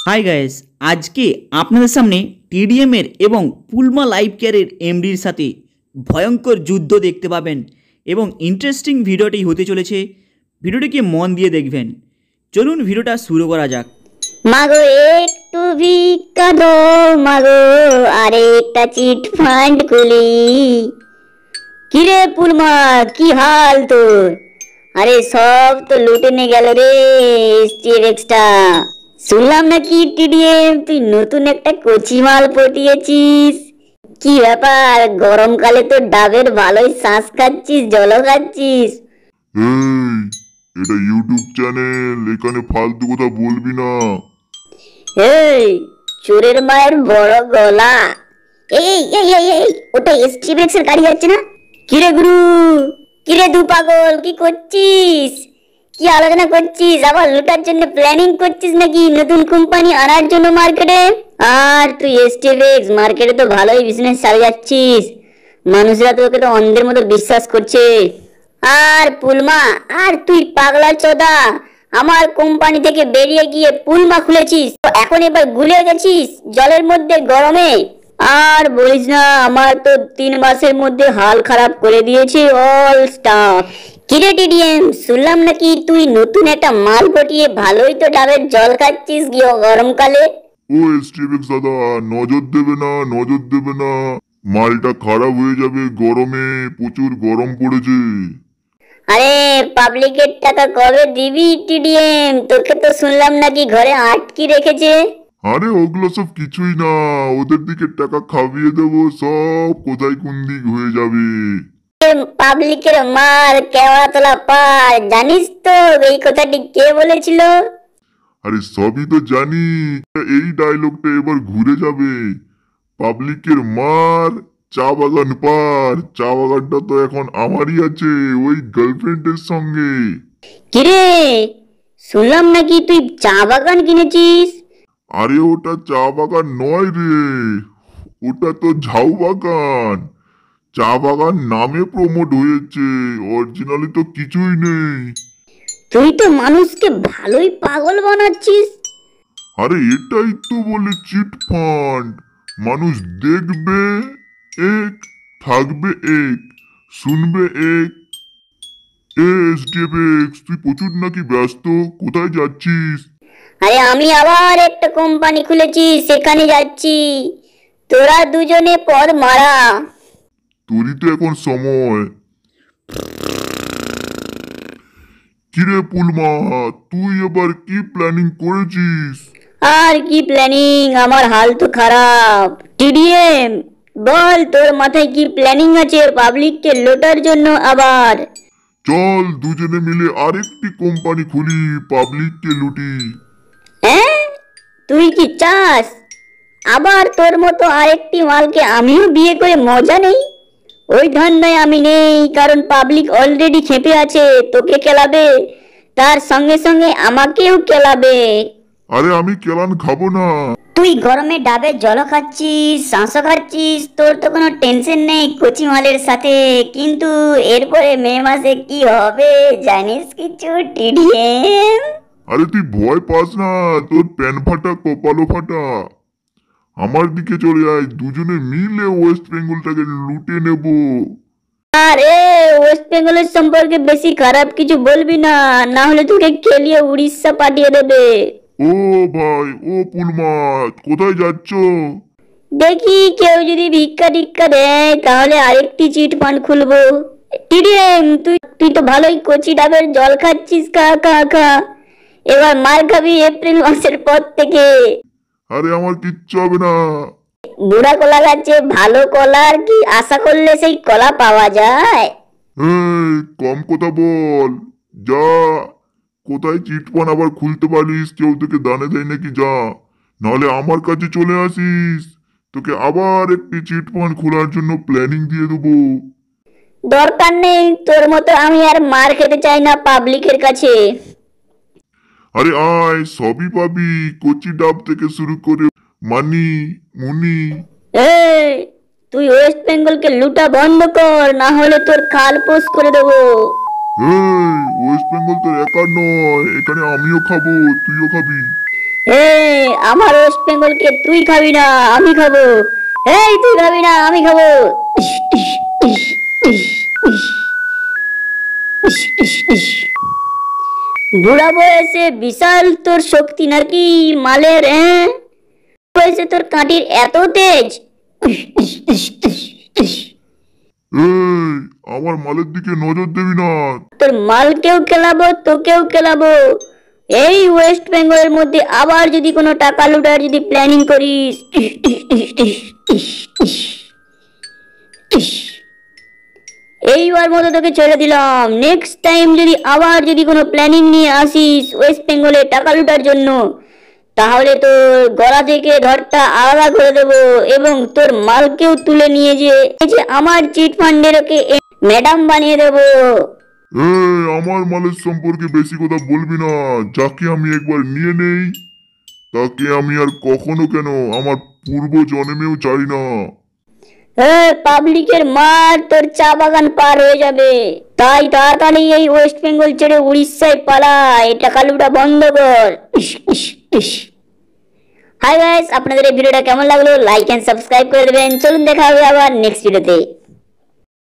Hi guys, আজকে আপনাদের সামনে টিডিএমের এবং পুলমা লাইফ কেয়ারের এমডির সাথে ভয়ঙ্কর যুদ্ধ দেখতে পাবেন এবং ইন্টারেস্টিং ভিডিওটি হতে চলেছে। ভিডিওটিকে মন দিয়ে দেখবেন। চলুন ভিডিওটা শুরু করা যাক। মাগো একটু ভিক্ষা দো মাগো, আরেকটা চিট ফান্ড খুলি। কিরে পুলমা, কি হাল তোর? আরে সব তো লুটে নিয়ে গেল রে এক্সটা। শুনলাম নাকি টিডিএম তুই নতুন একটা কচি মাল পটিয়েছিস। কি ব্যাপার, গরমকালে তো ডাবের ভালোই শ্বাস খাচ্ছিস, জল খাচ্ছিস। এই, এটা ইউটিউব চ্যানেল, এখানে ফালতু কথা বলবি না। এই চোরের মায়ের বড় গলা। এই এই এই এই ওটা এসটিএক্স এর গাড়ি যাচ্ছে না? কিরে গুরু, কিরে দু পাগল, কি করছিস? কি আলোচনা করছিস? আবার লুটার জন্য প্ল্যানিং করছিস নাকি নতুন কোম্পানি আনার জন্য মার্কেটে? আর তুই এসটিএক্স মার্কেটে তো ভালোই বিজনেস চালিয়ে যাচ্ছিস, মানুষরা তোকে তো অন্ধের মতো বিশ্বাস করছে। আর পুলমা, আর তুই পাগলা চোদা, আমার কোম্পানি থেকে বেরিয়ে গিয়ে পুলমা খুলেছিস, এখন এবার গুলে গেছিস জলের মধ্যে গরমে। আর বলিস না, আমার তো 3 মাসের মধ্যে হাল খারাপ করে দিয়েছে অল স্টাফ। কিরে টিডিএম, শুনলাম নাকি তুই নতুন একটা মাল পটিয়ে ভালোই তো ডাবের জল খাচ্ছিস গরমকালে। ও এসটিএক্স দাদা, নজর দেবে না, নজর দেবে না, মালটা খারাপ হয়ে যাবে গরমে, প্রচুর গরম পড়েছে। আরে পাবলিকের টাকা কবে দিবি টিডিএম? তোকে তো শুনলাম নাকি ঘরে আটকে রেখেছে। আরে ওগুলো সব কিছুই না, ওদের দিকে টাকা খাবিয়ে দেবো, সব কোথায় কোন দিক হয়ে যাবে। পাবলিকের মার কেওড়া তোলা পার, জানিস তো এই কথাটি কে বলেছিল? আরে সবই তো জানি, এই ডায়লগটা এবার ঘুরে যাবে। পাবলিকের মার, চা বাগান পার। চা বাগানটা তো এখন আমারই আছে, ওই গার্লফ্রেন্ডের সঙ্গে। কিরে, শুনলাম নাকি তুই চা বাগান কিনেছিস? আরে ওটা চা বাগান নয় রে, ওটা তো ঝাউ বাগান। চা বাগান নামে প্রমোট হয়েছে, অরিজিনালি তো কিছুই নেই। তুই তো মানুষকে ভালোই পাগল বানাচ্ছিস। আরে এটাই তো বলে চিট ফান্ড। মানুষ দেখবে এক, থাকবে এক, শুনবে এক। এসডিএফএক্স, তুই প্রচুর নাকি ব্যস্ত, কোথায় যাচ্ছিস? আরে আমি আবার একটা কোম্পানি খুলেছি, সেখানে যাচ্ছি। তোরা দুজনে পদ মারা। তোরই তো এখন সময়। কিরে পুলমা, তুই এবার কি প্ল্যানিং করেছিস? আর কি প্ল্যানিং, আমার হাল তো খারাপ। টিডিএম বল, তোর মাথায় কি প্ল্যানিং আছে পাবলিককে লোটার জন্য আবার? চল দুজনে মিলে আরেকটি কোম্পানি খুলি, পাবলিককে লুটি। হ্যাঁ, তুই কি চাস আবার তোর মতো আরেকটি মালকে আমিও বিয়ে করে মজা নেই? ওই ধান্দায় আমি নেই, কারণ পাবলিক অলরেডি খেপে আছে তোকে কেলাবে, তার সঙ্গে সঙ্গে আমাকেও কেলাবে। আরে আমি কেলান খাবো না। তুই গরমে ডাবে জল খাচ্ছিস, শাঁসও খাচ্ছিস, তোর তো কোনো টেনশন নেই কচি মালের সাথে। কিন্তু এরপরে মে মাসে কি হবে জানিস কিছু টিডিএম? আরে তুই ভয় পাস না, তোর প্যান ফাটা কপালও ফাটা। আমার দিকে চলে আয়, দুজনে মিলে ওয়েস্ট বেঙ্গলটাকে লুটে নেব। আরে ওয়েস্ট বেঙ্গলের সম্পর্কে বেশি খারাপ কিছু বলবি না, না হলে তোকে খেলিয়ে উড়িষ্যা পাঠিয়ে দেবে। ও ভাই, ও পুলমা, কোথায় যাচ্ছ? দেখি কেউ যদি ভিক্ষা টিক্ষা দেয় তাহলে আরেকটি চিট ফান্ড খুলবো। টিডিএম, তুই তুই তো ভালোই কচি ডাবের জল খাচ্ছিস, খা খা খা। এবার মার খাবি এপ্রিল মাসের পর থেকে। আরে আমার কিচ্ছু হবে না। বুড়া কলা গাছে ভালো কলা আর কি আশা করলে সেই কলা পাওয়া যায়? এই কম কথা বল, যা। কোথায় চিটফান্ড আবার খুলতে পারিস, কেউ তোকে দানে দেয় নাকি? যা, নাহলে আমার কাছে চলে আসিস, তোকে আবার একটি চিটফান্ড খোলার জন্য প্ল্যানিং দিয়ে দেবো। দরকার নেই, তোর মতো আমি আর মার খেতে চাই না পাবলিকের কাছে। আরে আয়, সবই পাবি, কচি ডাব থেকে শুরু করে মানি মুনি। এই তুই ওয়েস্ট বেঙ্গলকে লুটা বন্ধ কর, না হলে তোর খাল পোষ করে দেবো। এই ওয়েস্ট বেঙ্গল তোর একা নয়, এখানে আমিও খাবো, তুইও খাবি। আমার ওয়েস্ট বেঙ্গলকে তুই খাবি না, আমি খাবো। এই তুই খাবি না, আমি খাবো। ইস, ইস, ইস, ইস, ইস, ইস, ইস, ইস। বুড়া বয়সে বিশাল তোর শক্তি নাকি মালের? বয়সে তোর কাঁটির এত তেজ? ইস, ইস, ইস, ইস, ইস। এই আমার মালের দিকে নজর দিবি না। তোর মালকেও খেলাবো, তোকেও খেলাবো। এই ওয়েস্ট বেঙ্গলের মধ্যে আবার যদি কোনো টাকা লুটার যদি প্ল্যানিং করিস, এইবার মতো তোকে ছেড়ে দিলাম। নেক্সট টাইম যদি আবার যদি কোনো প্ল্যানিং নিয়ে আসিস ওয়েস্ট বেঙ্গলে টাকা লুটার জন্য, তাহলে তোর গলা থেকে ধরটা আলাদা করে দেবো এবং তোর মালকেও তুলে নিয়ে যে আমার চিট ফান্ডের ওকে ম্যাডাম বানিয়ে দেবো। এই আমার মালের সম্পর্কে বেশি কথা বলবি না। যাকে আমি একবার নিয়ে নেই তাকে আমি আর কখনো কেন আমার পূর্ব জন্মেও চাই না। পাবলিকের মার তোর চা বাগান পার হয়ে যাবে। তাই তাড়াতাড়ি এই ওয়েস্ট বেঙ্গল ছেড়ে উড়িষ্যায় পালা, এই টাকা লুটা বন্ধ কর। হাই গাইস, আপনাদের এই ভিডিওটা কেমন লাগলো লাইক এন্ড সাবস্ক্রাইব করে দেবেন। চলুন দেখা হবে আবার নেক্সট ভিডিওতে।